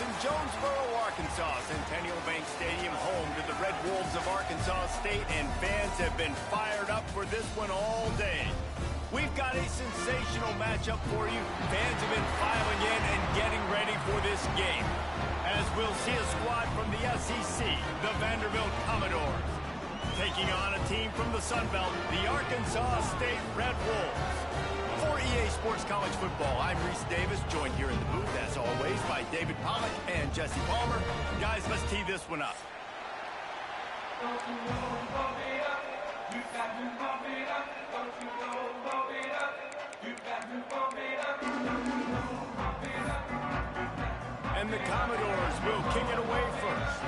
in Jonesboro, Arkansas. Centennial Bank Stadium, home to the Red Wolves of Arkansas State, and fans have been fired up for this one all day. We've got a sensational matchup for you. Fans have been filing in and getting ready for this game, as we'll see a squad from the SEC, the Vanderbilt Commodores, taking on a team from the Sun Belt, the Arkansas State Red Wolves. For EA Sports College Football, I'm Reese Davis, joined here in the booth, as always, by David Pollack and Jesse Palmer. Guys, let's tee this one up. And the Commodores will kick it away first.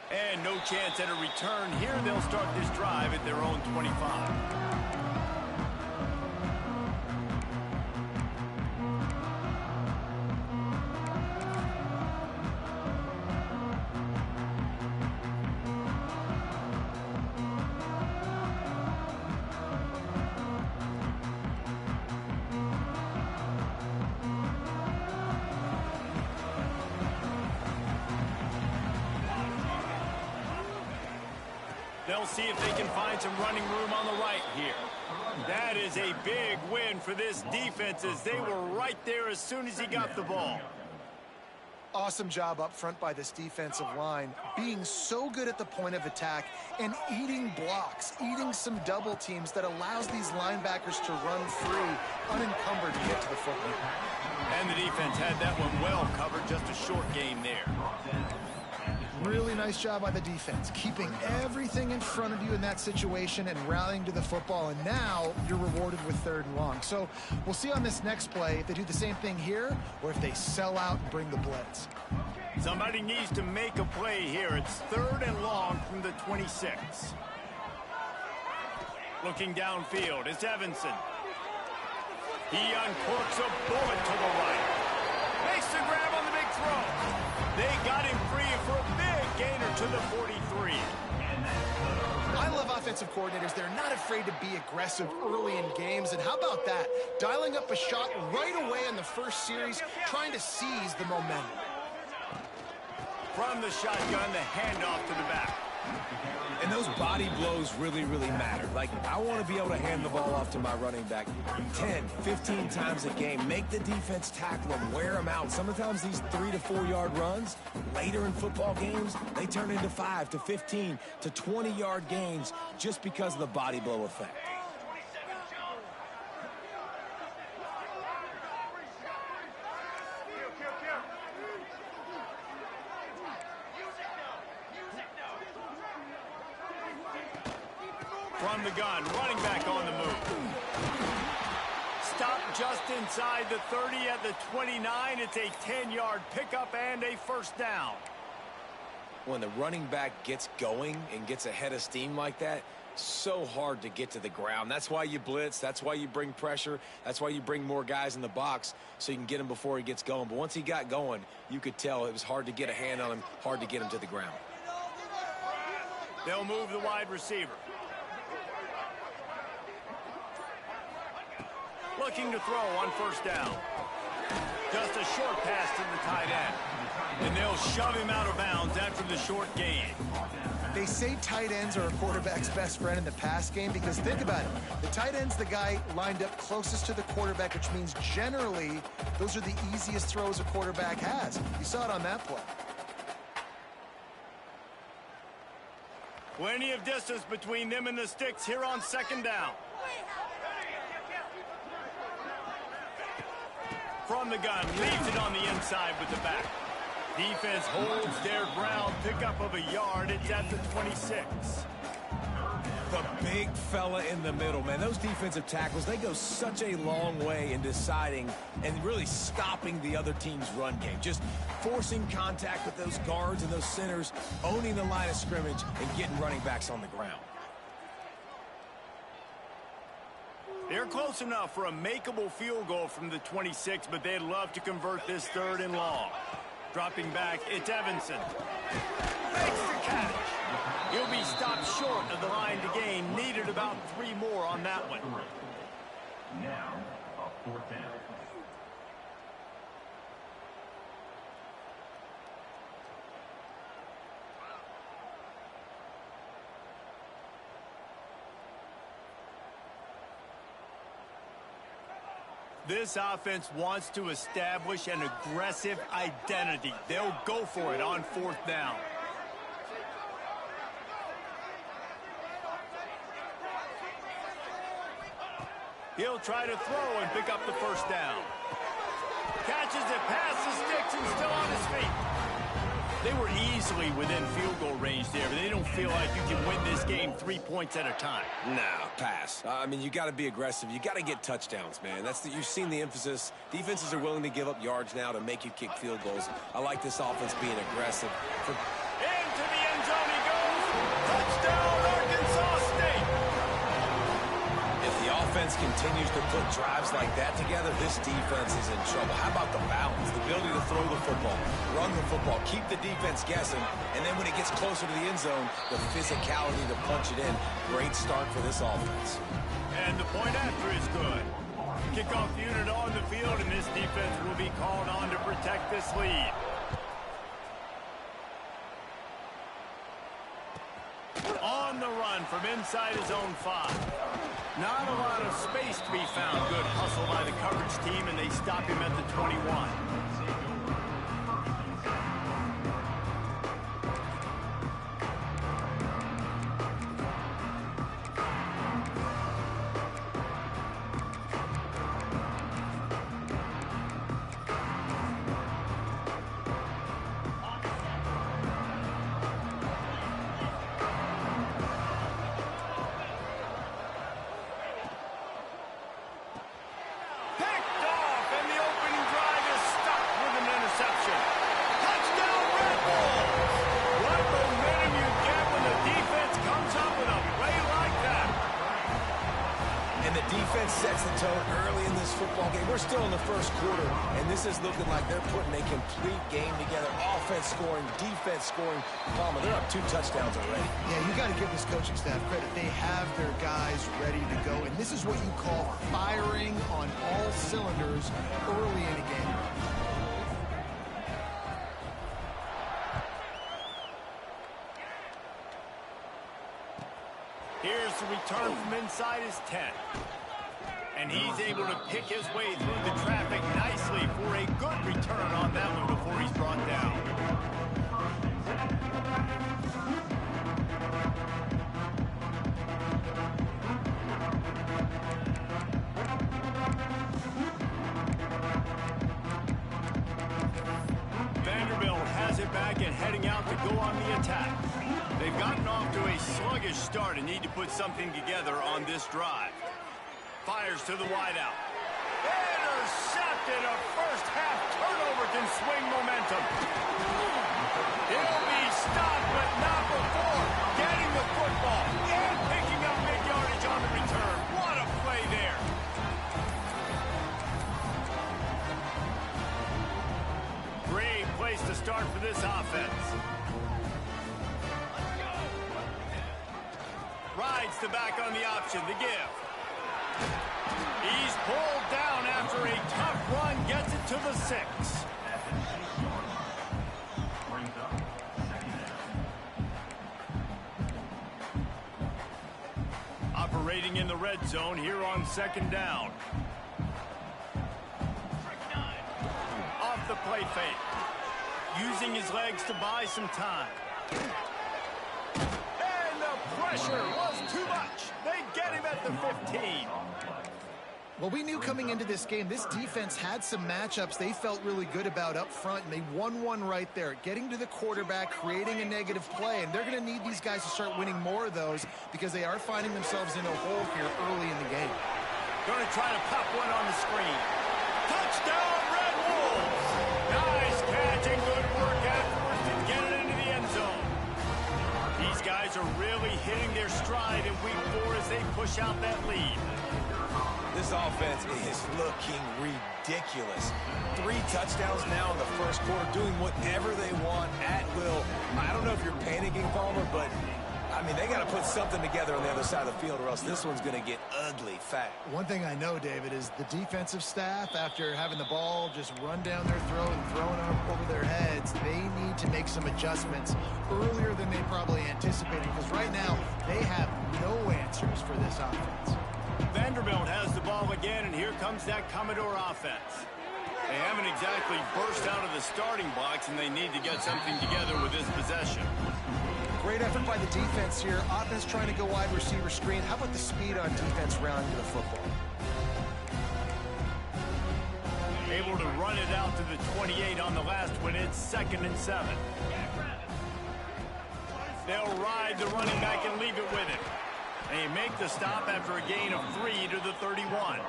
And no chance at a return here. They'll start this drive at their own 25. They'll see if they can find some running room on the right here. That is a big win for this defense, as they were right there as soon as he got the ball. Awesome job up front by this defensive line, being so good at the point of attack and eating blocks, eating some double teams that allows these linebackers to run free, unencumbered to get to the football. And the defense had that one well covered, just a short gain there. Really nice job by the defense, keeping everything in front of you in that situation and rallying to the football, and now you're rewarded with 3rd and long. So we'll see on this next play if they do the same thing here or if they sell out and bring the blitz. Somebody needs to make a play here. It's 3rd and long from the 26. Looking downfield, it's Evanson. He uncorks a bullet to the right. Makes the grab on the big throw. They got him free for a big gainer to the 43. I love offensive coordinators. They're not afraid to be aggressive early in games. And how about that? Dialing up a shot right away in the first series, trying to seize the momentum. From the shotgun, the handoff to the back. And those body blows really, really matter. Like, I want to be able to hand the ball off to my running back 10, 15 times a game. Make the defense tackle them, wear them out. Sometimes these 3 to 4 yard runs, later in football games, they turn into 5 to 15 to 20 yard gains just because of the body blow effect. From the gun, running back on the move. Stopped just inside the 30 at the 29. It's a 10-yard pickup and a 1st down. When the running back gets going and gets ahead of steam like that, so hard to get to the ground. That's why you blitz. That's why you bring pressure. That's why you bring more guys in the box so you can get him before he gets going. But once he got going, you could tell it was hard to get a hand on him, hard to get him to the ground. They'll move the wide receiver. Looking to throw on 1st down. Just a short pass to the tight end. And they'll shove him out of bounds after the short gain. They say tight ends are a quarterback's best friend in the pass game because think about it. The tight end's the guy lined up closest to the quarterback, which means generally those are the easiest throws a quarterback has. You saw it on that play. Plenty of distance between them and the sticks here on 2nd down. From the gun, leaves it on the inside with the back. Defense holds their ground, pickup of a yard. It's at the 26. The big fella in the middle, man. Those defensive tackles, they go such a long way in deciding and really stopping the other team's run game. Just forcing contact with those guards and those centers, owning the line of scrimmage, and getting running backs on the ground. They're close enough for a makeable field goal from the 26, but they'd love to convert this 3rd and long. Dropping back, it's Evanson. Makes the catch. He'll be stopped short of the line to gain. Needed about 3 more on that one. Now, a 4th down. This offense wants to establish an aggressive identity. They'll go for it on 4th down. He'll try to throw and pick up the 1st down. Catches it past the sticks and still on his feet. They were easily within field goal range there, but they don't feel like you can win this game 3 points at a time. Nah, pass. I mean, you got to be aggressive. You got to get touchdowns, man. You've seen the emphasis. Defenses are willing to give up yards now to make you kick field goals. I like this offense being aggressive. Into the end zone he goes. Touchdown, Arkansas State. If the offense continues to put drives like that together, this defense is in trouble. How about the balance, the ability to throw the football, run the football, keep the defense guessing, and then when it gets closer to the end zone, the physicality to punch it in. Great start for this offense. And the point after is good. Kickoff unit on the field, and this defense will be called on to protect this lead. On the run from inside his own 5. Not a lot of space to be found. Good hustle by the coverage team, and they stop him at the 21. Sets the tone early in this football game. We're still in the 1st quarter, and this is looking like they're putting a complete game together. Offense scoring, defense scoring. Palmer, they're up 2 touchdowns already. Yeah, you got to give this coaching staff credit. They have their guys ready to go, and this is what you call firing on all cylinders early in a game. Here's the return from inside his 10. And he's able to pick his way through the traffic nicely for a good return on that one before he's brought down. Vanderbilt has it back and heading out to go on the attack. They've gotten off to a sluggish start and need to put something together on this drive. Fires to the wideout. Intercepted. A first-half turnover can swing momentum. He'll be stopped, but not before getting the football and picking up mid-yardage on the return. What a play there. Great place to start for this offense. Rides the back on the option, the give. He's pulled down after a tough run, gets it to the 6. Operating in the red zone here on 2nd down. Off the play fake. Using his legs to buy some time. And the pressure was too much. They get him at the 15. Well, we knew coming into this game, this defense had some matchups they felt really good about up front, and they won one right there, getting to the quarterback, creating a negative play, and they're going to need these guys to start winning more of those because they are finding themselves in a hole here early in the game. Going to try to pop one on the screen. Touchdown, Red Wolves! Nice catch and good work afterwards to get it into the end zone. These guys are really hitting their stride in week 4 as they push out that lead. This offense is looking ridiculous. 3 touchdowns now in the 1st quarter, doing whatever they want at will. I don't know if you're panicking, Palmer, but, I mean, they got to put something together on the other side of the field or else this one's going to get ugly fast. One thing I know, David, is the defensive staff, after having the ball just run down their throat and throwing it over their heads, they need to make some adjustments earlier than they probably anticipated, because right now they have no answers for this offense. Vanderbilt has the ball again, and here comes that Commodore offense. They haven't exactly burst out of the starting box, and they need to get something together with this possession. Great effort by the defense here. Offense trying to go wide receiver screen. How about the speed on defense rounding to the football? Able to run it out to the 28 on the last one. It's 2nd and 7. They'll ride the running back and leave it with him. They make the stop after a gain of 3 to the 31.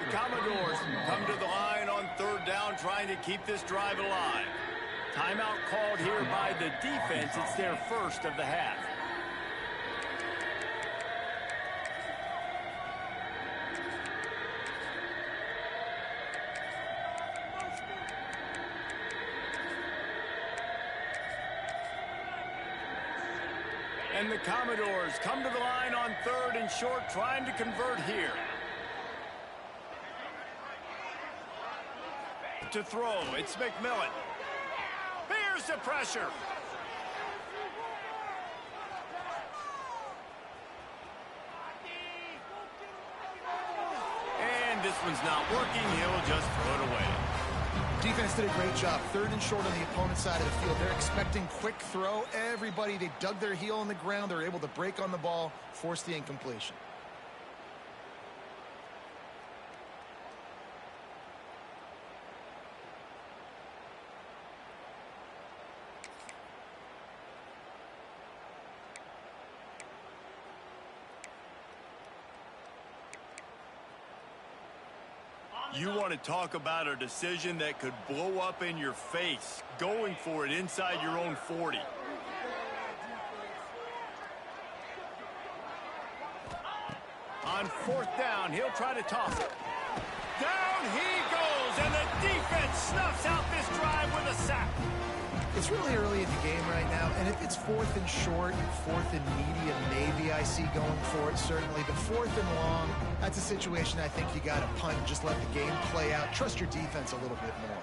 The Commodores come to the line on 3rd down, trying to keep this drive alive. Timeout called here by the defense. It's their first of the half. And the Commodores come to the line on 3rd and short, trying to convert here. To throw, it's McMillan. Here's the pressure. And this one's not working. He'll just throw it away. Defense did a great job. 3rd and short on the opponent's side of the field. They're expecting quick throw. Everybody, they dug their heel on the ground. They're able to break on the ball, force the incompletion. You want to talk about a decision that could blow up in your face, going for it inside your own 40. On 4th down, he'll try to toss it. Down he goes, and the defense snuffs out this drive with a sack. It's really early in the game right now, and if it's 4th and short, 4th and medium, maybe I see going for it, certainly. But 4th and long, that's a situation I think you got to punt, just let the game play out. Trust your defense a little bit more.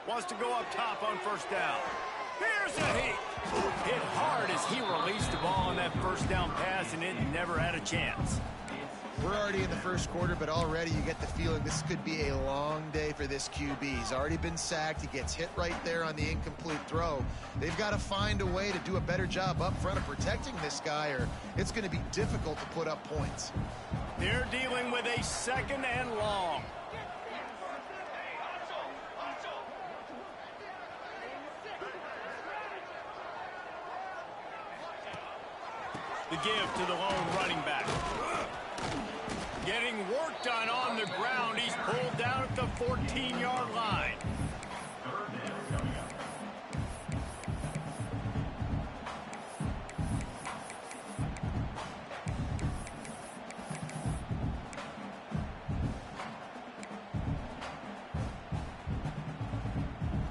Wants to go up top on 1st down. Here's a hit. Hit hard as he released the ball on that 1st down pass, and it never had a chance. We're already in the 1st quarter, but already you get the feeling this could be a long day for this QB. He's already been sacked. He gets hit right there on the incomplete throw. They've got to find a way to do a better job up front of protecting this guy, or it's going to be difficult to put up points. They're dealing with a 2nd and long. The give to the lone running back. Getting work done on the ground. He's pulled down at the 14-yard line.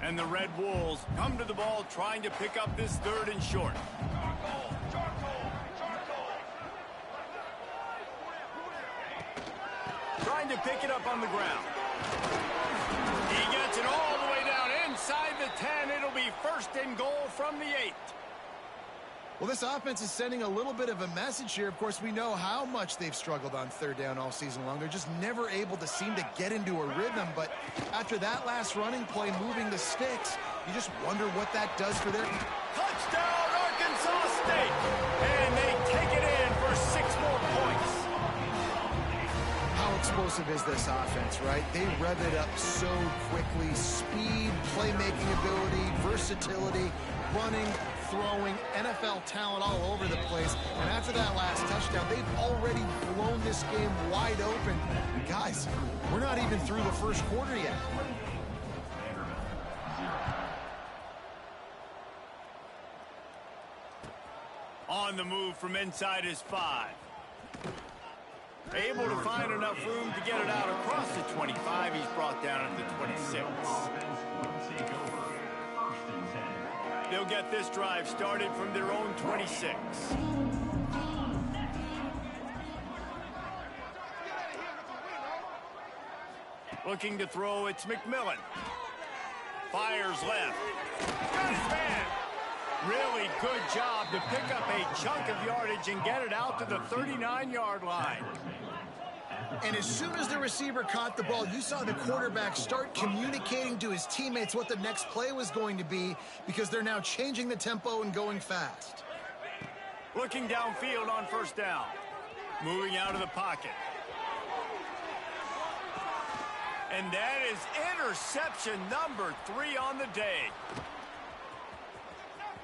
And the Red Wolves come to the ball, trying to pick up this 3rd and short. Trying to pick it up on the ground. He gets it all the way down inside the 10. It'll be 1st and goal from the 8. Well, this offense is sending a little bit of a message here. Of course, we know how much they've struggled on 3rd down all season long. They're just never able to seem to get into a rhythm. But after that last running play, moving the sticks, you just wonder what that does for their... Touchdown, Arkansas State! And they take it in for 6 more points. How explosive is this offense, right? They rev it up so quickly. Speed, playmaking ability, versatility, running, throwing, NFL talent all over the place. And after that last touchdown, they've already blown this game wide open. And guys, we're not even through the 1st quarter yet. On the move from inside his 5. Able to find enough room to get it out across the the 25. He's brought down at the 26. They'll get this drive started from their own 26. Looking to throw, it's McMillan. Fires left. Good man. Really good job to pick up a chunk of yardage and get it out to the 39-yard line. And as soon as the receiver caught the ball, you saw the quarterback start communicating to his teammates what the next play was going to be, because they're now changing the tempo and going fast. Looking downfield on first down. Moving out of the pocket. And that is interception number 3 on the day.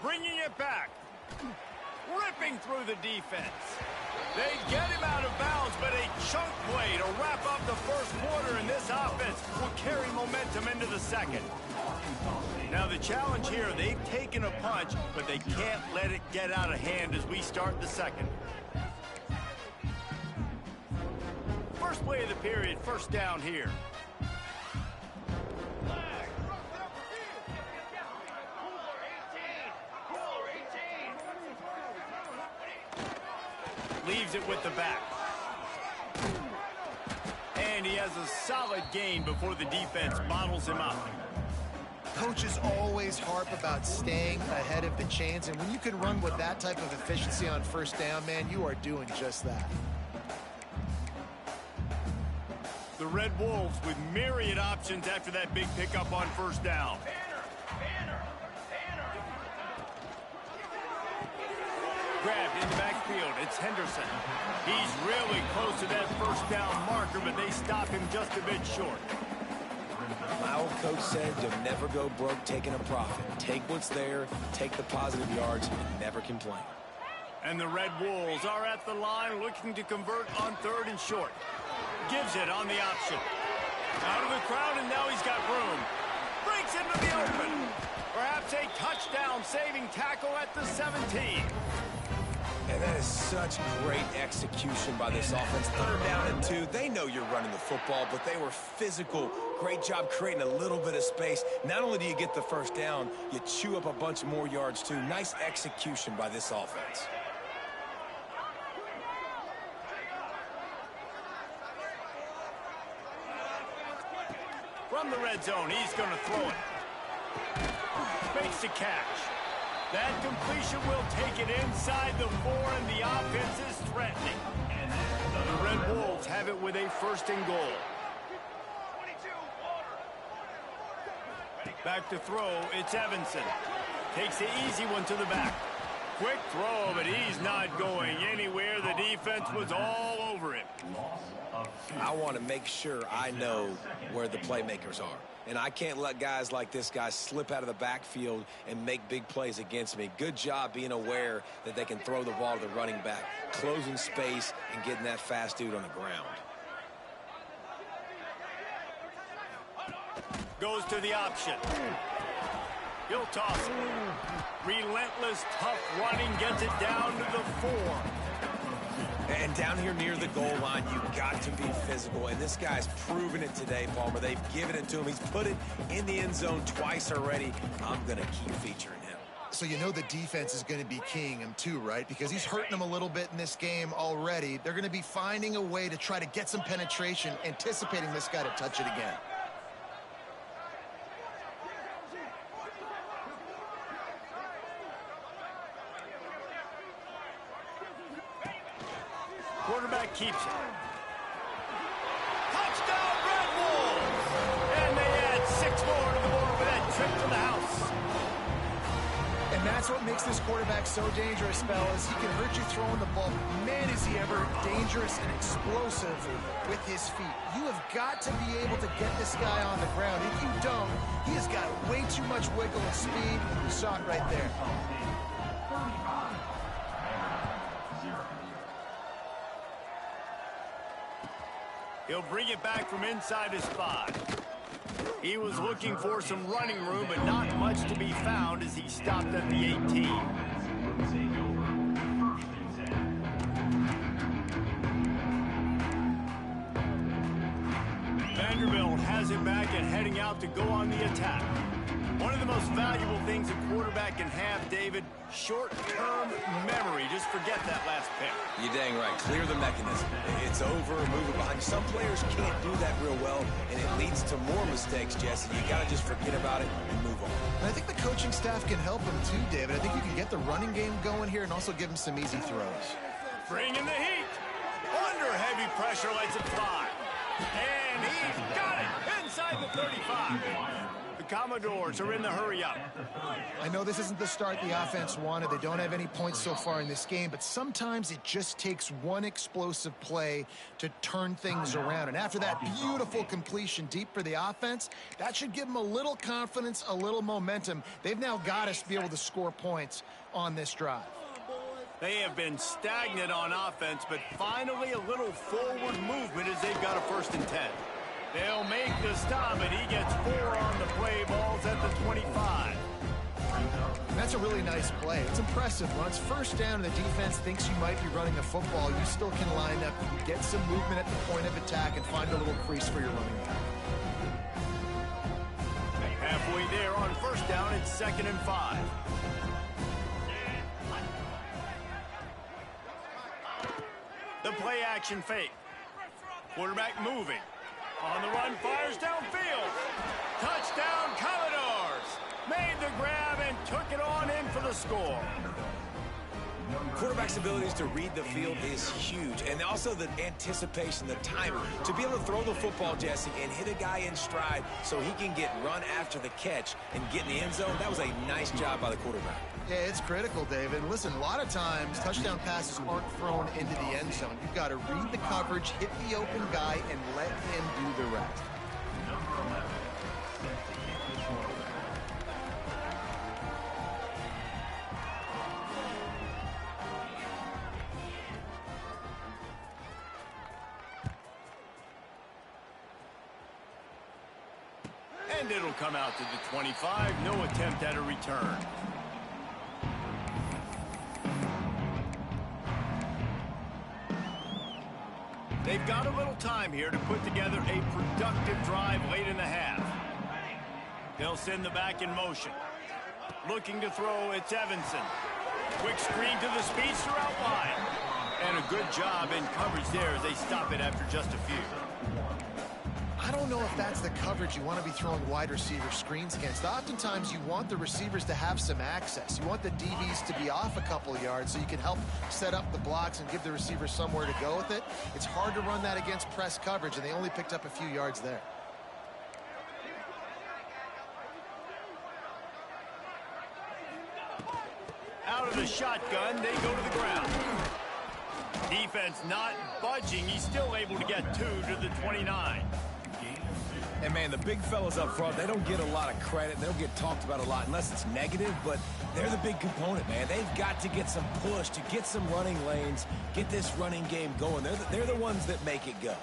Bringing it back. Ripping through the defense. They get him out of bounds, but a chunk play to wrap up the first quarter, and this offense will carry momentum into the second. Now the challenge here, they've taken a punch, but they can't let it get out of hand as we start the second. First play of the period, first down here. Leaves it with the back. And he has a solid gain before the defense bottles him up. Coaches always harp about staying ahead of the chains, and when you can run with that type of efficiency on first down, man, you are doing just that. The Red Wolves with myriad options after that big pickup on first down. Grabbed in the backfield, it's Henderson. He's really close to that first down marker, but they stop him just a bit short. My old coach said you'll never go broke taking a profit. Take what's there, take the positive yards, and never complain. And the Red Wolves are at the line looking to convert on third and short. Gives it on the option. Out of the crowd, and now he's got room. Breaks into the open. Perhaps a touchdown-saving tackle at the 17. And that is such great execution by this offense. 3rd down and 2. They know you're running the football, but they were physical. Great job creating a little bit of space. Not only do you get the first down, you chew up a bunch more yards too. Nice execution by this offense. From the red zone, he's going to throw it. Makes the catch. That completion will take it inside the 4, and the offense is threatening. The Red Wolves have it with a 1st and goal. Back to throw, it's Evanson. Takes the easy one to the back. Quick throw, but he's not going anywhere. The defense was all over him. I want to make sure I know where the playmakers are. And I can't let guys like this guy slip out of the backfield and make big plays against me. Good job being aware that they can throw the ball to the running back, closing space and getting that fast dude on the ground. Goes to the option. He'll toss it. Relentless, tough running, gets it down to the 4. And down here near the goal line, you've got to be physical. And this guy's proven it today, Palmer. They've given it to him. He's put it in the end zone twice already. I'm going to keep featuring him. So you know the defense is going to be keying him too, right? Because he's hurting them a little bit in this game already. They're going to be finding a way to try to get some penetration, anticipating this guy to touch it again. Quarterback keeps it. Touchdown, Red Wolves! And they add 6 more to the board for that trip to the house. And that's what makes this quarterback so dangerous, fellas. He can hurt you throwing the ball. Man, is he ever dangerous and explosive with his feet. You have got to be able to get this guy on the ground. If you don't, he has got way too much wiggle and speed. You saw it right there. He'll bring it back from inside his 5. He was looking for some running room, but not much to be found as he stopped at the 18. Vanderbilt has it back and heading out to go on the attack. One of the most valuable things a quarterback can have, David, short-term memory. Just forget that last pick. You're dang right. Clear the mechanism. It's over, move it behind. Some players can't do that real well, and it leads to more mistakes, Jesse. You got to just forget about it and move on. And I think the coaching staff can help him too, David. I think you can get the running game going here and also give him some easy throws. Bring in the heat. Under heavy pressure, lets it fly. And he's got it inside the 35. The Commodores are in the hurry-up. I know this isn't the start the offense wanted. They don't have any points so far in this game, but sometimes it just takes one explosive play to turn things around. And after that beautiful completion deep for the offense, that should give them a little confidence, a little momentum. They've now got us to be able to score points on this drive. They have been stagnant on offense, but finally a little forward movement as they've got a 1st and 10. They'll make the stop, and he gets 4 on the play. Ball's at the 25. That's a really nice play. It's impressive. When it's 1st down and the defense thinks you might be running a football, you still can line up, get some movement at the point of attack, and find a little crease for your running back. Halfway there on 1st down, it's 2nd and 5. The play action fake. Quarterback moving. On the run, fires downfield. Touchdown, Commodores. Made the grab and took it on in for the score. Quarterback's abilities to read the field is huge, and also the anticipation, the timing. To be able to throw the football, Jesse, and hit a guy in stride so he can get run after the catch and get in the end zone, that was a nice job by the quarterback. Yeah, it's critical, David. Listen, a lot of times touchdown passes aren't thrown into the end zone. You've got to read the coverage, hit the open guy, and let him do the rest. And it'll come out to the 25. No attempt at a return. They've got a little time here to put together a productive drive late in the half. They'll send the back in motion. Looking to throw, it's Evanson. Quick screen to the speedster out wide. And a good job in coverage there as they stop it after just a few. I don't know if that's the coverage you want to be throwing wide receiver screens against. Oftentimes, you want the receivers to have some access. You want the DBs to be off a couple of yards so you can help set up the blocks and give the receivers somewhere to go with it. It's hard to run that against press coverage, and they only picked up a few yards there. Out of the shotgun, they go to the ground. Defense not budging. He's still able to get 2 to the 29. And, man, the big fellas up front, they don't get a lot of credit. They don't get talked about a lot unless it's negative, but they're the big component, man. They've got to get some push, to get some running lanes, get this running game going. They're the ones that make it go.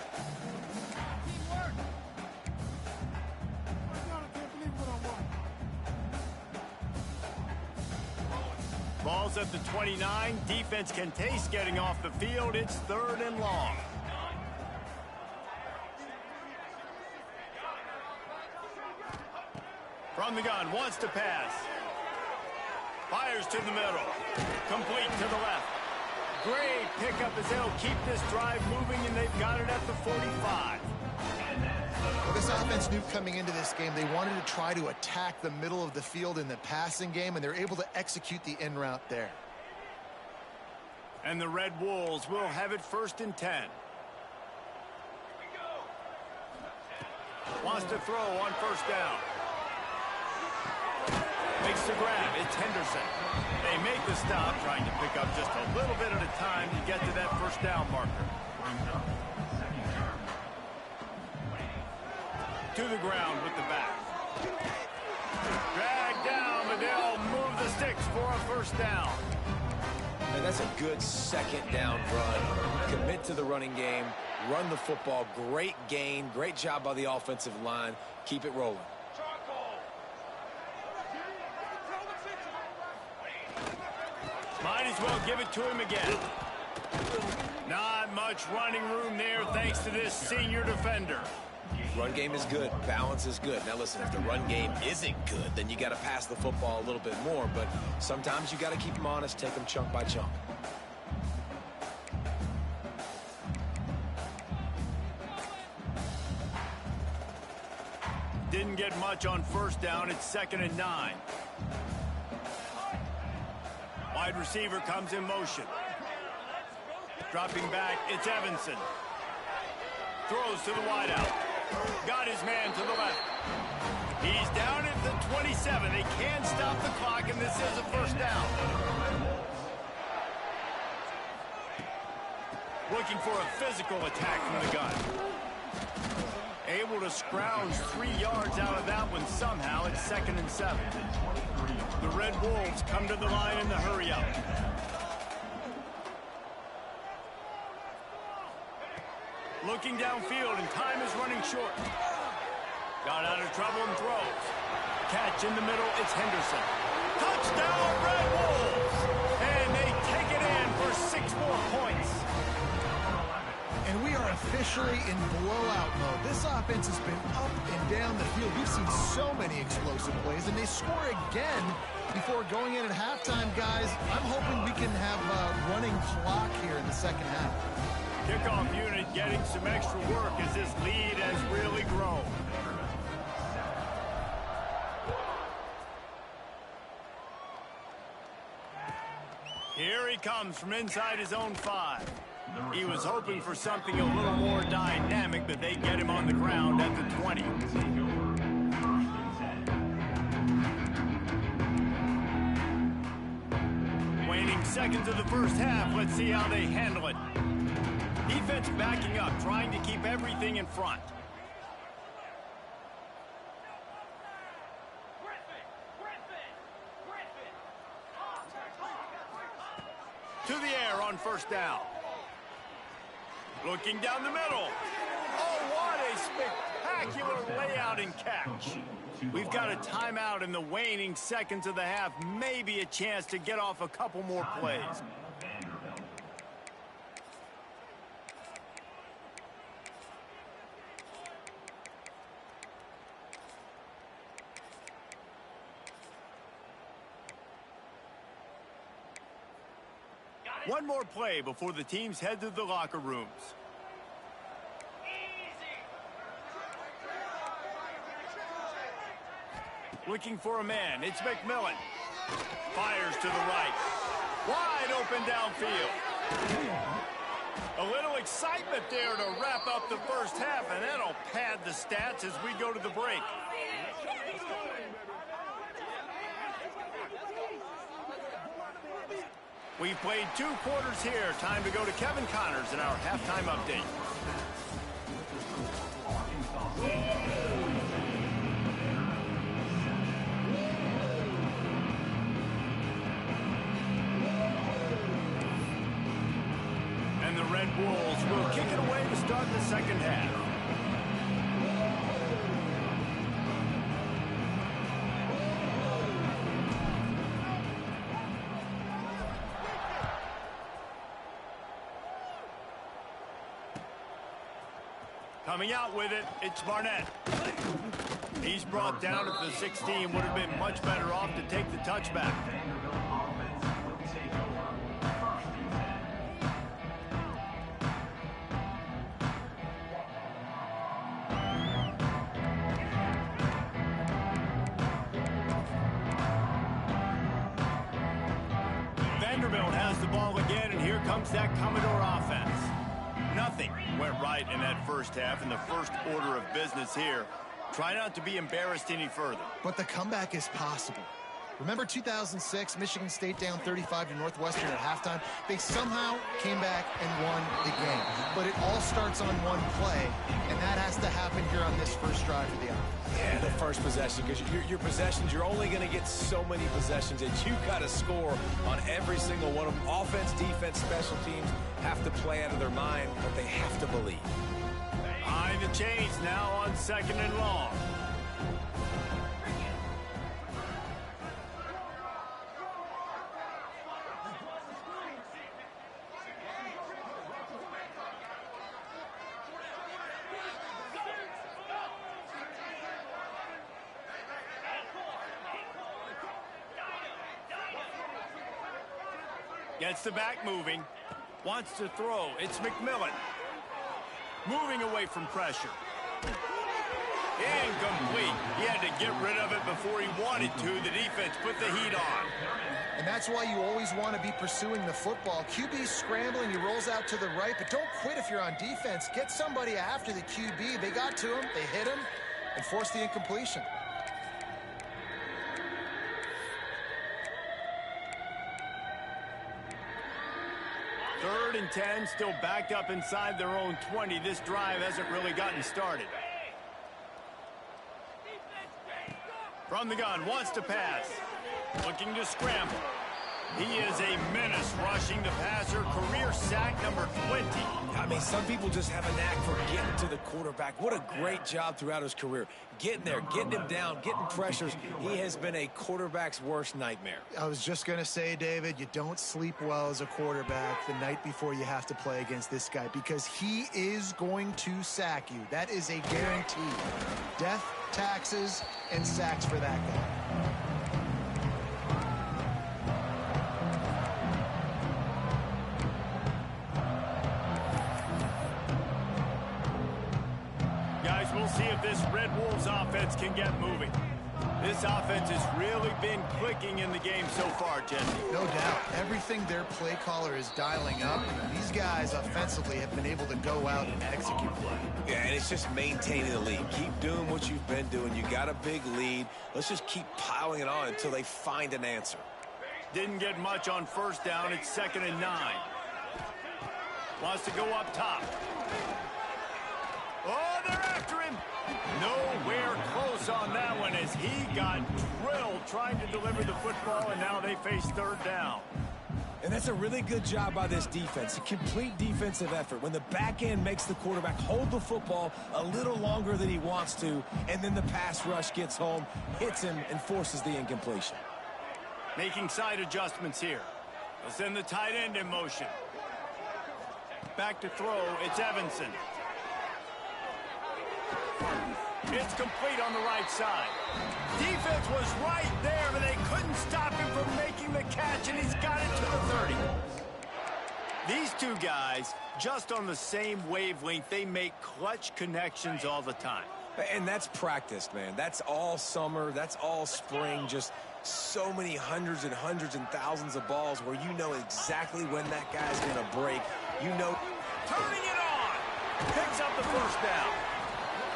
Ball's at the 29. Defense can taste getting off the field. It's 3rd and long. From the gun, wants to pass. Fires to the middle. Complete to the left. Great pickup as they'll keep this drive moving, and they've got it at the 45. Well, this offense knew coming into this game they wanted to try to attack the middle of the field in the passing game, and they're able to execute the in route there. And the Red Wolves will have it 1st and 10. Wants to throw on 1st down. Makes the grab. It's Henderson. They make the stop, trying to pick up just a little bit at a time to get to that 1st down marker. To the ground with the back. Dragged down, but they'll move the sticks for a 1st down. And that's a good 2nd down run. Commit to the running game. Run the football. Great gain. Great job by the offensive line. Keep it rolling. Might as well give it to him again. Not much running room there thanks to this senior defender. Run game is good. Balance is good. Now, listen, if the run game isn't good, then you got to pass the football a little bit more. But sometimes you got to keep them honest, take them chunk by chunk. Didn't get much on first down. It's 2nd and 9. Wide receiver comes in motion. Dropping back, it's Evanson. Throws to the wideout. Got his man to the left. He's down at the 27. They can't stop the clock, and this is a first down. Looking for a physical attack from the gun. Able to scrounge 3 yards out of that one somehow. It's 2nd and 7. The Red Wolves come to the line in the hurry-up. Looking downfield, and time is running short. Got out of trouble and throws. Catch in the middle, it's Henderson. Touchdown, Red Wolves! And they take it in for 6 more points. And we are officially in blowout mode. This offense has been up and down the field. We've seen so many explosive plays, and they score again before going in at halftime, guys. I'm hoping we can have a running clock here in the second half. Kickoff unit getting some extra work as this lead has really grown. Here he comes from inside his own 5. He was hoping for something a little more dynamic, but they get him on the ground at the 20. Waning seconds of the first half. Let's see how they handle it. Defense backing up, trying to keep everything in front. To the air on first down. Looking down the middle. Oh, what a spectacular layout and catch. We've got a timeout in the waning seconds of the half. Maybe a chance to get off a couple more plays. One more play before the teams head to the locker rooms. Looking for a man. It's McMillan. Fires to the right. Wide open downfield. A little excitement there to wrap up the first half, and that'll pad the stats as we go to the break. We've played 2 quarters here. Time to go to Kevin Connors in our halftime update. And the Red Wolves will kick it away to start the second half. Coming out with it, it's Barnett. He's brought down at the 16. Would have been much better off to take the touchback. Vanderbilt has the ball again, and here comes that Commodore offense. Nothing went right in that first half, in the first order of business here. Try not to be embarrassed any further. But the comeback is possible. Remember 2006, Michigan State down 35 to Northwestern at halftime? They somehow came back and won the game. But it all starts on one play, and that has to happen here on this first drive of the offense. Yeah, the first possession, because your possessions, you're only going to get so many possessions, and you got to score on every single one of them. Offense, defense, special teams have to play out of their mind, but they have to believe. Behind the chains now on 2nd and long. Gets the back moving. Wants to throw. It's McMillan. Moving away from pressure. Incomplete. He had to get rid of it before he wanted to. The defense put the heat on. And that's why you always want to be pursuing the football. QB's scrambling, he rolls out to the right, but don't quit if you're on defense. Get somebody after the QB. They got to him, they hit him, and forced the incompletion. Third and 10, still backed up inside their own 20. This drive hasn't really gotten started. From the gun, wants to pass. Looking to scramble. He is a menace rushing the passer. Career sack number 20. I mean, some people just have a knack for getting to the quarterback. What a great job throughout his career. Getting there, getting him down, getting pressures. He has been a quarterback's worst nightmare. I was just going to say, David, you don't sleep well as a quarterback the night before you have to play against this guy because he is going to sack you. That is a guarantee. Death, taxes, and sacks for that guy. We'll see if this Red Wolves offense can get moving. This offense has really been clicking in the game so far, Jesse. No doubt. Everything their play caller is dialing up. These guys offensively have been able to go out and execute. Yeah, and it's just maintaining the lead. Keep doing what you've been doing. You got a big lead. Let's just keep piling it on until they find an answer. Didn't get much on first down. It's 2nd and 9. Wants to go up top. Oh, they're after him. Nowhere close on that one as he got drilled trying to deliver the football, and now they face 3rd down. And that's a really good job by this defense, a complete defensive effort. When the back end makes the quarterback hold the football a little longer than he wants to, and then the pass rush gets home, hits him, and forces the incompletion. Making side adjustments here. They'll send the tight end in motion. Back to throw, it's Evanson. It's complete on the right side. Defense was right there, but they couldn't stop him from making the catch, and he's got it to the 30. These two guys, just on the same wavelength, they make clutch connections all the time. And that's practiced, man. That's all summer. That's all spring. Just so many hundreds and hundreds and thousands of balls where you know exactly when that guy's going to break. You know. Turning it on. Picks up the first down.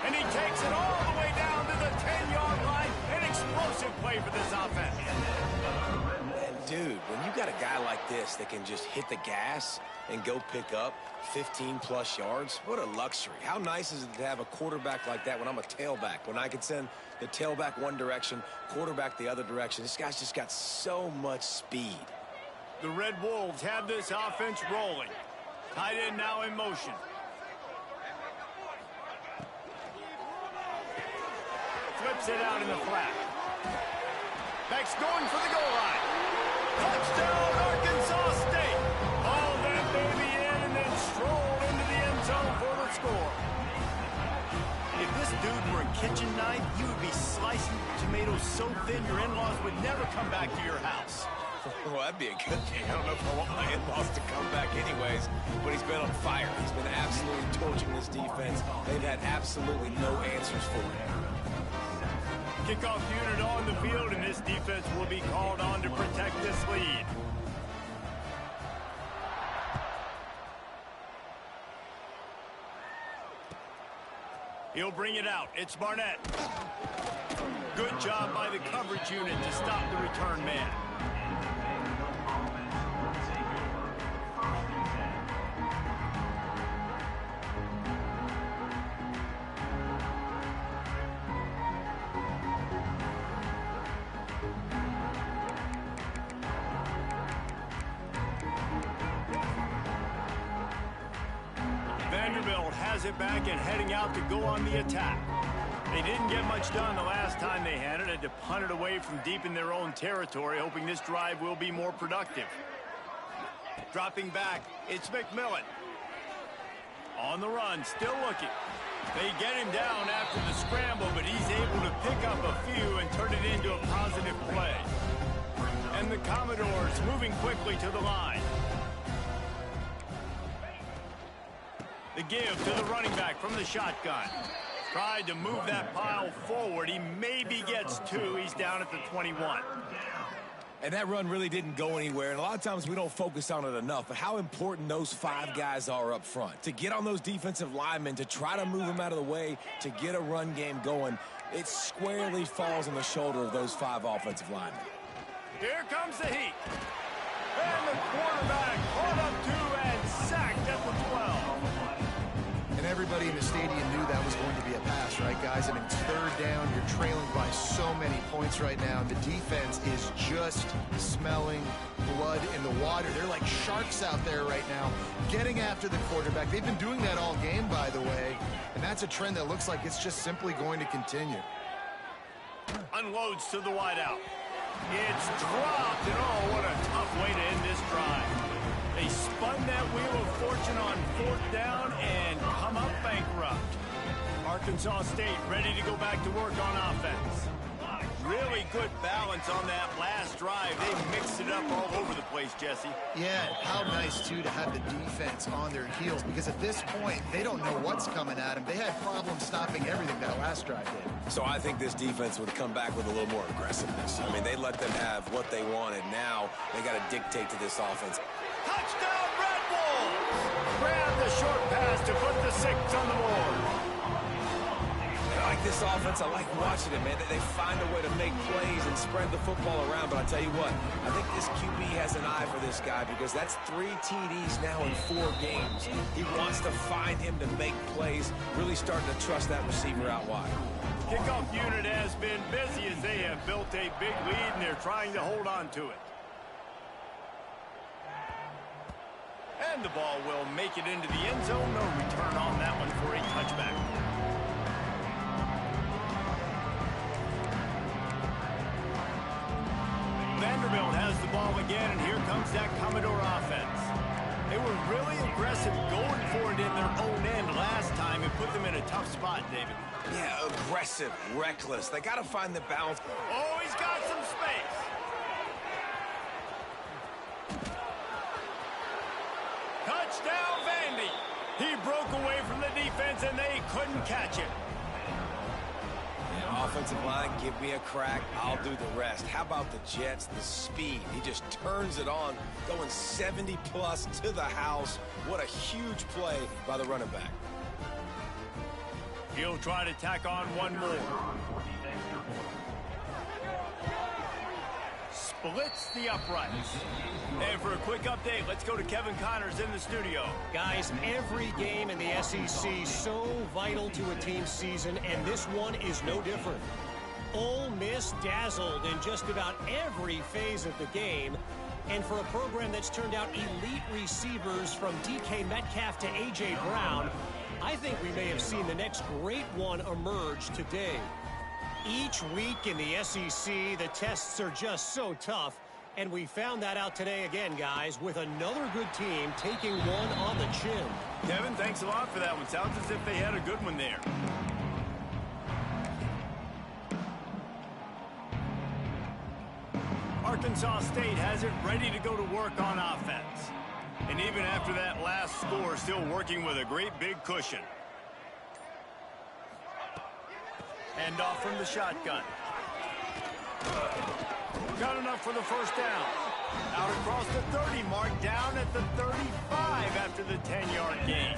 And he takes it all the way down to the 10-yard line. An explosive play for this offense. And dude, when you got a guy like this that can just hit the gas and go pick up 15-plus yards, what a luxury. How nice is it to have a quarterback like that when I'm a tailback, when I can send the tailback one direction, quarterback the other direction. This guy's just got so much speed. The Red Wolves have this offense rolling. Tight end now in motion. Flips it out in the flat. Beck's going for the goal line. Touchdown, Arkansas State. Hauled that baby in and then strolled into the end zone for the score. If this dude were a kitchen knife, you would be slicing tomatoes so thin your in-laws would never come back to your house. Well, that'd be a good thing. I don't know if I want my in-laws to come back anyways, but he's been on fire. He's been absolutely torching this defense. They've had absolutely no answers for him. Kickoff unit on the field, and this defense will be called on to protect this lead. He'll bring it out. It's Barnett. Good job by the coverage unit to stop the return man. Vanderbilt has it back and heading out to go on the attack. They didn't get much done the last time they had it. Had to punt it away from deep in their own territory, hoping this drive will be more productive. Dropping back, it's McMillan. On the run, still looking. They get him down after the scramble, but he's able to pick up a few and turn it into a positive play. And the Commodores moving quickly to the line. The give to the running back from the shotgun. Tried to move that pile forward. He maybe gets 2. He's down at the 21. And that run really didn't go anywhere. And a lot of times we don't focus on it enough. But how important those 5 guys are up front. To get on those defensive linemen, to try to move them out of the way, to get a run game going, it squarely falls on the shoulder of those 5 offensive linemen. Here comes the heat. And the quarterback caught up 2 and sacked at the 12. And everybody in the stadium knew that was going to be a pass, right, guys? I mean, it's 3rd down. You're trailing by so many points right now. The defense is just smelling blood in the water. They're like sharks out there right now, getting after the quarterback. They've been doing that all game, by the way, and that's a trend that looks like it's just simply going to continue. Unloads to the wideout. It's dropped, and oh, what a tough way to end this drive. They spun that wheel of fortune on 4th down and come up bankrupt. Arkansas State ready to go back to work on offense. Really good balance on that last drive. They mixed it up all over the place, Jesse. Yeah, how nice, too, to have the defense on their heels, because at this point, they don't know what's coming at them. They had problems stopping everything that last drive did. So I think this defense would come back with a little more aggressiveness. I mean, they let them have what they wanted. Now they got to dictate to this offense. Touchdown, Red Wolves! Grab the short pass to put the 6 on the board. I like this offense. I like watching it, man. They find a way to make plays and spread the football around. But I tell you what, I think this QB has an eye for this guy, because that's 3 TDs now in 4 games. He wants to find him to make plays, really starting to trust that receiver out wide. Kickoff unit has been busy as they have built a big lead, and they're trying to hold on to it. And the ball will make it into the end zone. No return on that one for a touchback. Vanderbilt has the ball again, and here comes that Commodore offense. They were really aggressive going for it in their own end last time and put them in a tough spot, David. Yeah, aggressive, reckless. They got to find the balance. Oh, he's got some space. Touchdown, Vandy. He broke away from the defense, and they couldn't catch it. Yeah, offensive line, give me a crack. I'll do the rest. How about the Jets? The speed. He just turns it on, going 70-plus to the house. What a huge play by the running back. He'll try to tack on one more. Splits the uprights. And for a quick update, let's go to Kevin Connors in the studio. Guys, every game in the SEC so vital to a team's season, and this one is no different. Ole Miss dazzled in just about every phase of the game. And for a program that's turned out elite receivers from DK Metcalf to A.J. Brown, I think we may have seen the next great one emerge today. Each week in the SEC, the tests are just so tough. And we found that out today again, guys, with another good team taking one on the chin. Kevin, thanks a lot for that one. Sounds as if they had a good one there. Arkansas State has it ready to go to work on offense. And even after that last score, still working with a great big cushion. Hand off from the shotgun. Got enough for the first down. Out across the 30 mark, down at the 35 after the 10-yard gain.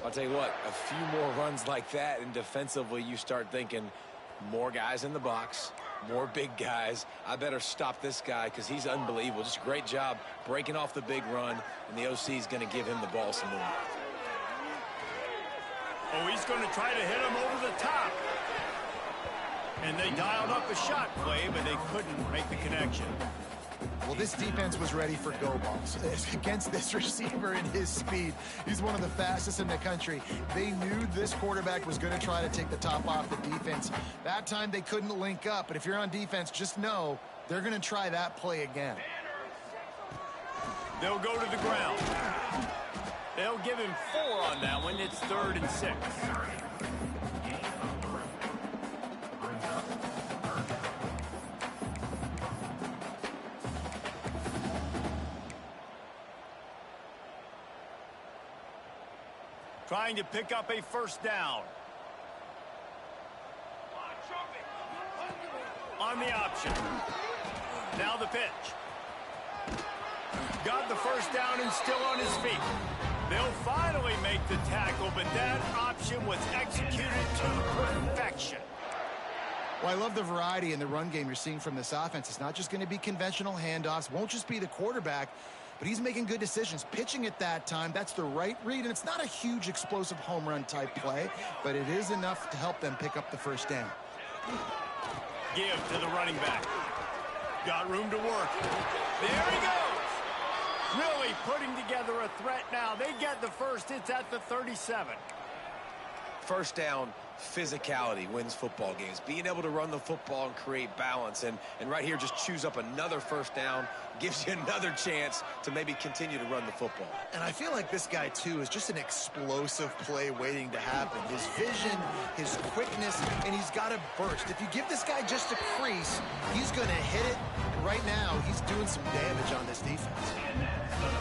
I'll tell you what, a few more runs like that, and defensively you start thinking more guys in the box, more big guys. I better stop this guy because he's unbelievable. Just a great job breaking off the big run, and the OC is going to give him the ball some more. Oh, he's going to try to hit him over the top. And they dialed up a shot play, but they couldn't make the connection. Well, this defense was ready for go balls against this receiver and his speed. He's one of the fastest in the country. They knew this quarterback was going to try to take the top off the defense. That time they couldn't link up, but if you're on defense, just know they're going to try that play again. They'll go to the ground. They'll give him 4 on that one. It's 3rd and 6. Trying to pick up a first down. On the option. Now the pitch. Got the first down and still on his feet. They'll finally make the tackle, but that option was executed to perfection. Well, I love the variety in the run game you're seeing from this offense. It's not just going to be conventional handoffs. Won't just be the quarterback, but he's making good decisions. Pitching at that time, that's the right read, and it's not a huge explosive home run type play, but it is enough to help them pick up the first down. Give to the running back. Got room to work. There he goes. Really putting together a threat now. They get the first. It's at the 37. First down, physicality wins football games. Being able to run the football and create balance. And right here, just choose up another first down. Gives you another chance to maybe continue to run the football. And I feel like this guy, too, is just an explosive play waiting to happen. His vision, his quickness, and he's got a burst. If you give this guy just a crease, he's going to hit it. And right now, he's doing some damage on this defense.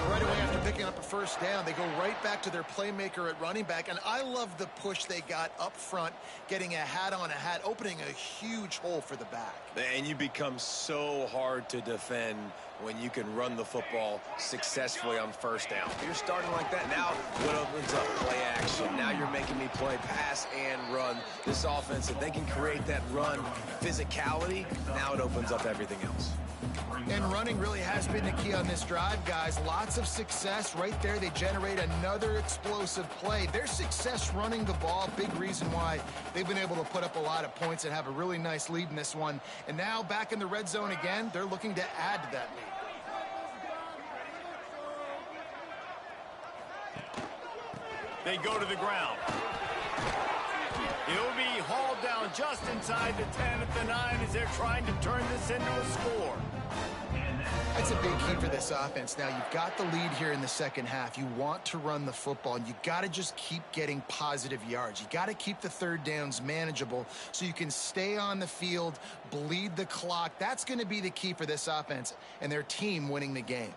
Right away after picking up a first down, they go right back to their playmaker at running back. And I love the push they got up front, getting a hat on a hat, opening a huge hole for the back. And you become so hard to defend when you can run the football successfully on first down. You're starting like that. Now what opens up? Play action. Now you're making me play pass and run. This offense, if they can create that run physicality, now it opens up everything else. And running really has been the key on this drive, guys. Lots of success right there. They generate another explosive play. Their success running the ball, big reason why they've been able to put up a lot of points and have a really nice lead in this one. And now back in the red zone again, they're looking to add to that lead. They go to the ground. He'll be hauled down just inside the 10 at the 9 as they're trying to turn this into a score. That's a big key for this offense. Now, you've got the lead here in the second half. You want to run the football, and you got to just keep getting positive yards. You got to keep the third downs manageable so you can stay on the field, bleed the clock. That's going to be the key for this offense and their team winning the game.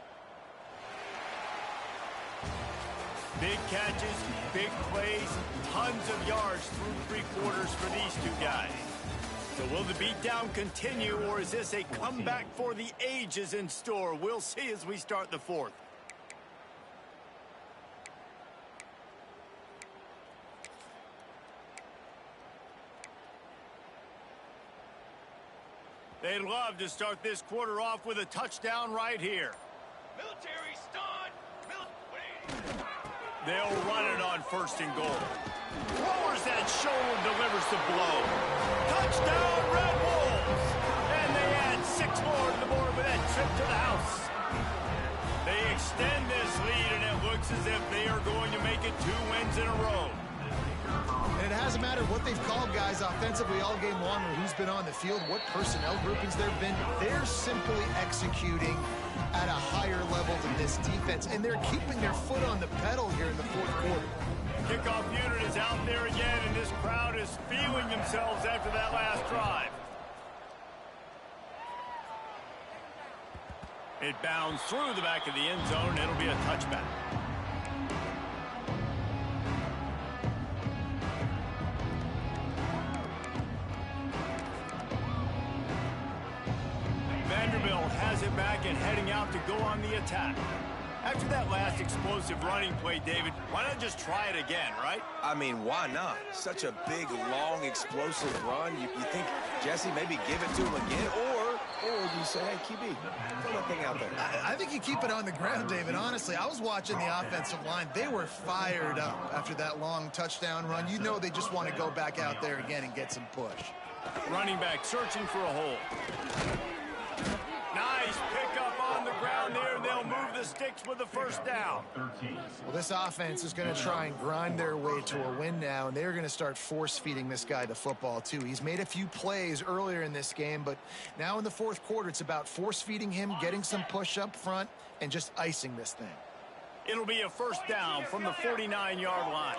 Big catches, big plays, tons of yards through three quarters for these two guys. So will the beatdown continue, or is this a comeback for the ages in store? We'll see as we start the fourth. They'd love to start this quarter off with a touchdown right here. Military stunt! They'll run it on first and goal. Lowers that shoulder, delivers the blow. Touchdown, Red Wolves! And they add 6 more to the board with that trip to the house. They extend this lead, and it looks as if they are going to make it 2 wins in a row. And it hasn't mattered what they've called, guys, offensively all game long, or who's been on the field, what personnel groupings there have been. They're simply executing at a higher level than this defense, and they're keeping their foot on the pedal here in the fourth quarter. Kickoff unit is out there again, and this crowd is feeling themselves after that last drive. It bounds through the back of the end zone. It'll be a touchback. Vanderbilt has it back and heading out to go on the attack. After that last explosive running play, David, why not just try it again, right? I mean, why not? Such a big, long, explosive run. You think, Jesse, maybe give it to him again? Or you say, hey, QB, throw that thing out there. I think you keep it on the ground, David. Honestly, I was watching the offensive line. They were fired up after that long touchdown run. You know they just want to go back out there again and get some push. Running back searching for a hole. Nice pickup on the ground there. They'll move the sticks with the first down. Well, this offense is going to try and grind their way to a win now, and they're going to start force-feeding this guy the football, too. He's made a few plays earlier in this game, but now in the fourth quarter, it's about force-feeding him, getting some push up front, and just icing this thing. It'll be a first down from the 49-yard line.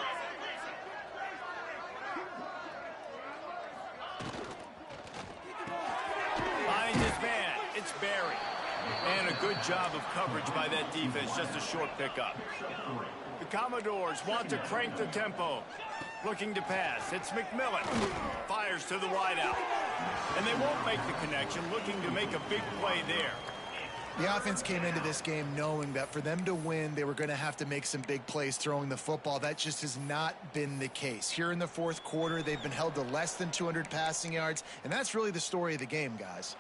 Finds his man. It's Barry. And a good job of coverage by that defense. Just a short pickup. The Commodores want to crank the tempo. Looking to pass. It's McMillan. Fires to the wideout. And they won't make the connection, looking to make a big play there. The offense came into this game knowing that for them to win, they were going to have to make some big plays throwing the football. That just has not been the case. Here in the fourth quarter, they've been held to less than 200 passing yards, and that's really the story of the game, guys.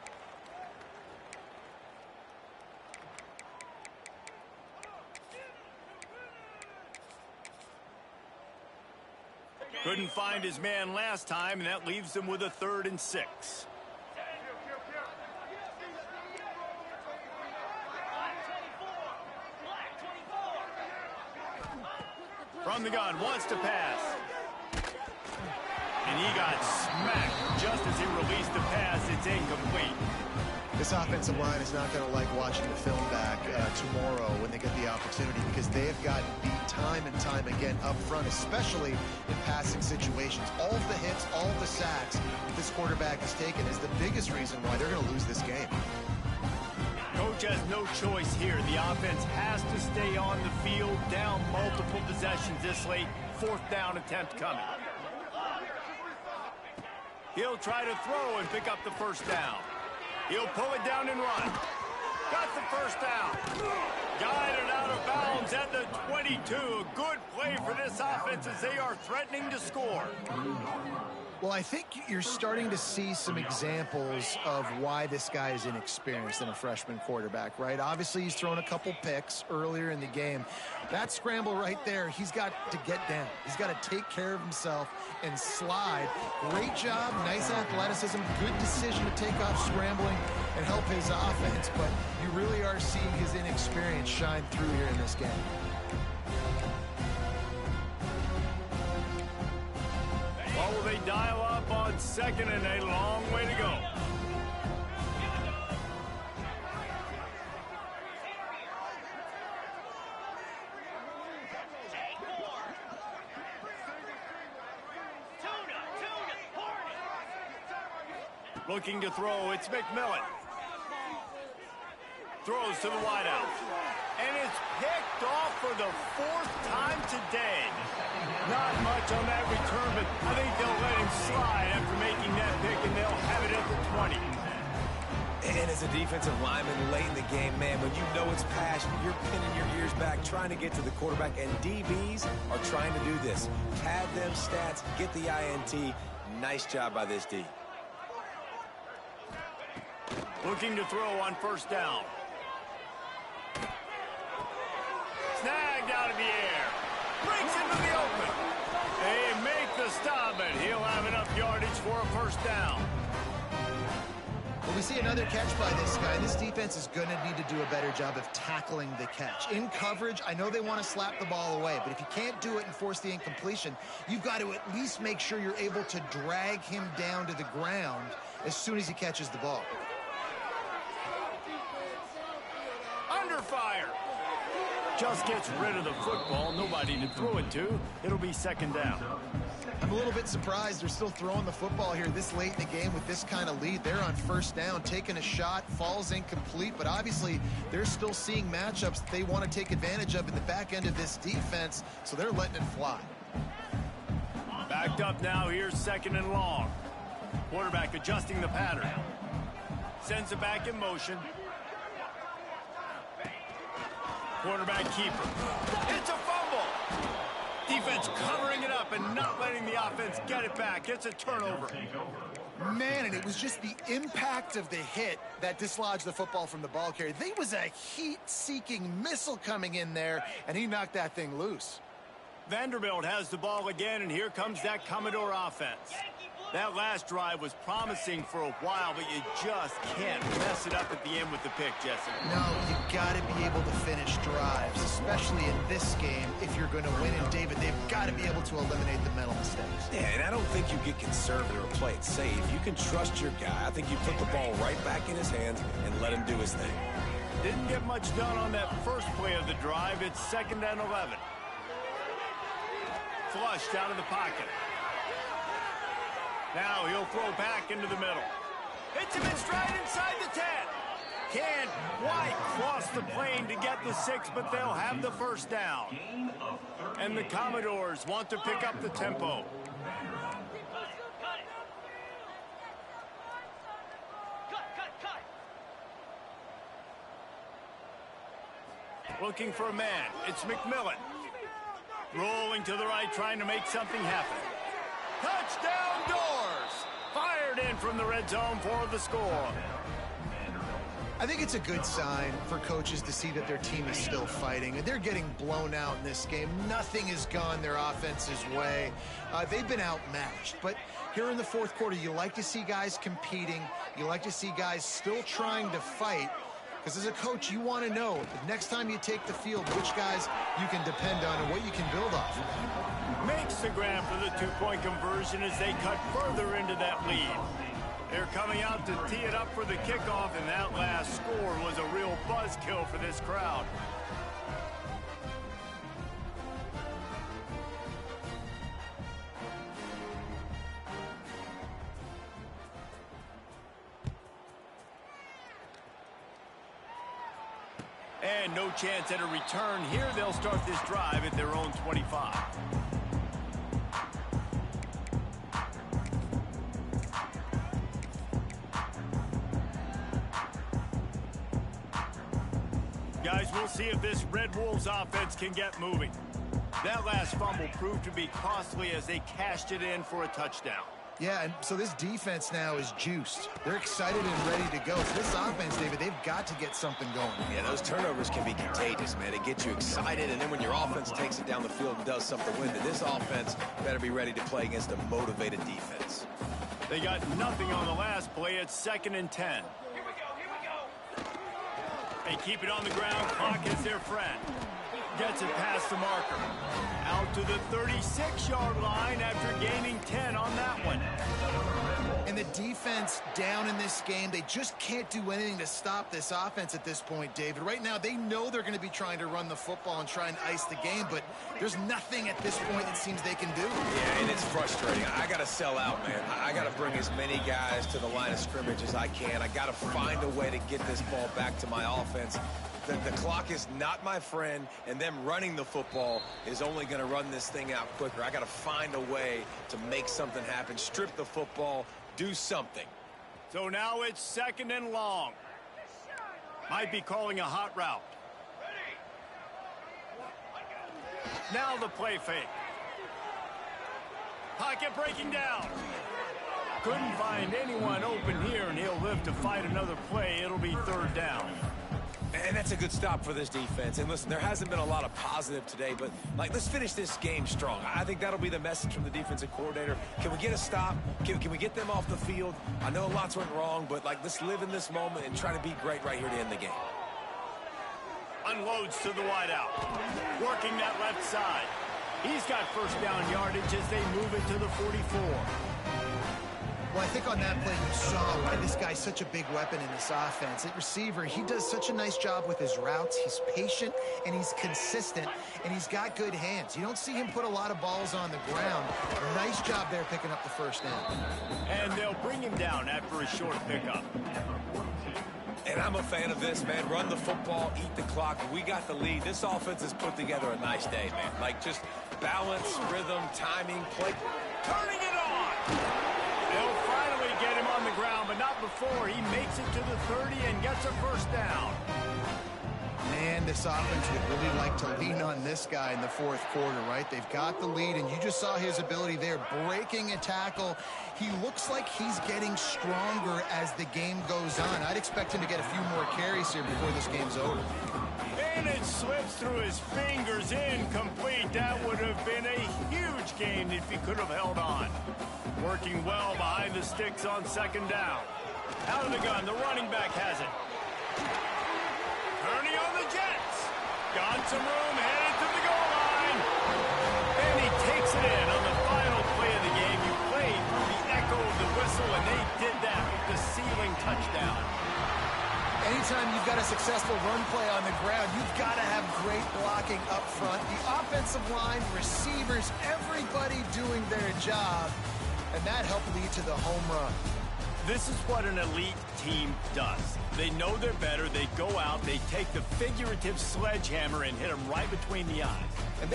Couldn't find his man last time, and that leaves them with a 3rd and 6. From the gun, wants to pass. And he got smacked just as he released the pass. It's incomplete. This offensive line is not going to like watching the film back tomorrow when they get the opportunity, because they have gotten beat time and time again up front, especially in passing situations. All of the hits, all of the sacks that this quarterback has taken is the biggest reason why they're going to lose this game. Coach has no choice here. The offense has to stay on the field, down multiple possessions this late. 4th down attempt coming. He'll try to throw and pick up the 1st down. He'll pull it down and run. Got the 1st down. Guided out of bounds at the 22. A good play for this offense as they are threatening to score. Well, I think you're starting to see some examples of why this guy is inexperienced in a freshman quarterback, right? Obviously, he's thrown a couple picks earlier in the game. That scramble right there, he's got to get down. He's got to take care of himself and slide. Great job, nice athleticism, good decision to take off scrambling and help his offense, but you really are seeing his inexperience shine through here in this game. What will they dial up on 2nd and a long way to go? Looking to throw, it's McMillan. Throws to the wideout. And it's picked off for the 4th time today. Not much on that return, but I think they'll let him slide after making that pick, and they'll have it at the 20. And as a defensive lineman late in the game, man, when you know it's passion, you're pinning your ears back, trying to get to the quarterback, and DBs are trying to do this. Pad them stats, get the INT. Nice job by this D. Looking to throw on 1st down. Snagged out of the air. Breaks into the open. They make the stop, and he'll have enough yardage for a 1st down. Well, we see another catch by this guy. This defense is going to need to do a better job of tackling the catch. In coverage, I know they want to slap the ball away, but if you can't do it and force the incompletion, you've got to at least make sure you're able to drag him down to the ground as soon as he catches the ball. Under fire. Just gets rid of the football. Nobody to throw it to. It'll be 2nd down. I'm a little bit surprised they're still throwing the football here this late in the game with this kind of lead. They're on 1st down, taking a shot, falls incomplete, but obviously they're still seeing matchups that they want to take advantage of in the back end of this defense, so they're letting it fly. Backed up now. Here's 2nd and long. Quarterback adjusting the pattern. Sends it back in motion. Quarterback keeper. It's a fumble. Defense covering it up and not letting the offense get it back. It's a turnover. Man, and it was just the impact of the hit that dislodged the football from the ball carrier. There was a heat-seeking missile coming in there, and he knocked that thing loose. Vanderbilt has the ball again, and here comes that Commodore offense. That last drive was promising for a while, but you just can't mess it up at the end with the pick, Jesse. No, you got to be able to finish drives, especially in this game if you're going to win. And, David, they've got to be able to eliminate the mental mistakes. Yeah, and I don't think you get conservative or play it safe. You can trust your guy. I think you put the ball right back in his hands and let him do his thing. Didn't get much done on that first play of the drive. It's 2nd and 11. Flushed out of the pocket. Now he'll throw back into the middle. Hits him in stride inside the 10. can't quite cross the plane to get the 6, but they'll have the first down. And the Commodores want to pick up the tempo. Looking for a man. It's McMillan. Rolling to the right, trying to make something happen. Touchdown Doors! Fired in from the red zone for the score. I think it's a good sign for coaches to see that their team is still fighting. They're getting blown out in this game. Nothing has gone their offense's way. They've been outmatched. But here in the fourth quarter, you like to see guys competing. You like to see guys still trying to fight. Because as a coach, you want to know the next time you take the field, which guys you can depend on and what you can build off. Makes the grab for the two-point conversion as they cut further into that lead. They're coming out to tee it up for the kickoff, and that last score was a real buzzkill for this crowd. And no chance at a return here. They'll start this drive at their own 25. Guys, we'll see if this Red Wolves offense can get moving. That last fumble proved to be costly as they cashed it in for a touchdown. Yeah, and so this defense now is juiced. They're excited and ready to go. So this offense, David, they've got to get something going. Yeah, those turnovers can be contagious, man. It gets you excited, and then when your offense takes it down the field and does something with it, this offense better be ready to play against a motivated defense. They got nothing on the last play. It's 2nd and 10. Here we go. They keep it on the ground. Clock is their friend. Gets it past the marker. Out to the 36-yard line after gaining 10 on that one. And the defense down in this game, they just can't do anything to stop this offense at this point, David. Right now, they know they're going to be trying to run the football and try and ice the game, but there's nothing at this point it seems they can do. Yeah, and it's frustrating. I got to sell out, man. I got to bring as many guys to the line of scrimmage as I can. I got to find a way to get this ball back to my offense. The clock is not my friend, and them running the football is only going to run this thing out quicker. I got to find a way to make something happen, strip the football, do something. So now it's 2nd and long. Might be calling a hot route. Now the play fake. Pocket breaking down. Couldn't find anyone open here, and he'll live to fight another play. It'll be 3rd down. And that's a good stop for this defense. And listen, there hasn't been a lot of positive today, but let's finish this game strong. I think that'll be the message from the defensive coordinator. Can we get a stop? Can we get them off the field? I know lots went wrong, but let's live in this moment and try to be great right here to end the game. Unloads to the wideout. Working that left side. He's got first down yardage as they move it to the 44. Well, I think on that play you saw why this guy's such a big weapon in this offense. At receiver, he does such a nice job with his routes. He's patient, and he's consistent, and he's got good hands. You don't see him put a lot of balls on the ground. Nice job there picking up the first down. And they'll bring him down after a short pickup. And I'm a fan of this, man. Run the football, eat the clock. We got the lead. This offense has put together a nice day, man. Just balance, rhythm, timing, play. Turning it on! They'll finally get him on the ground, but not before he makes it to the 30 and gets a first down. Man, this offense would really like to lean on this guy in the fourth quarter, right? They've got the lead, and you just saw his ability there, breaking a tackle. He looks like he's getting stronger as the game goes on. I'd expect him to get a few more carries here before this game's over. And it slips through his fingers, incomplete. That would have been a huge gain if he could have held on. Working well behind the sticks on 2nd down. Out of the gun, the running back has it. Turning on the Jets. Got some room, headed to the goal line. And he takes it in on the final play of the game. You played through the echo of the whistle, and they did that with the ceiling touchdown. Anytime you've got a successful run play on the ground, you've got to have great blocking up front. The offensive line, receivers, everybody doing their job. And that helped lead to the home run. This is what an elite team does. They know they're better. They go out, they take the figurative sledgehammer and hit them right between the eyes. And they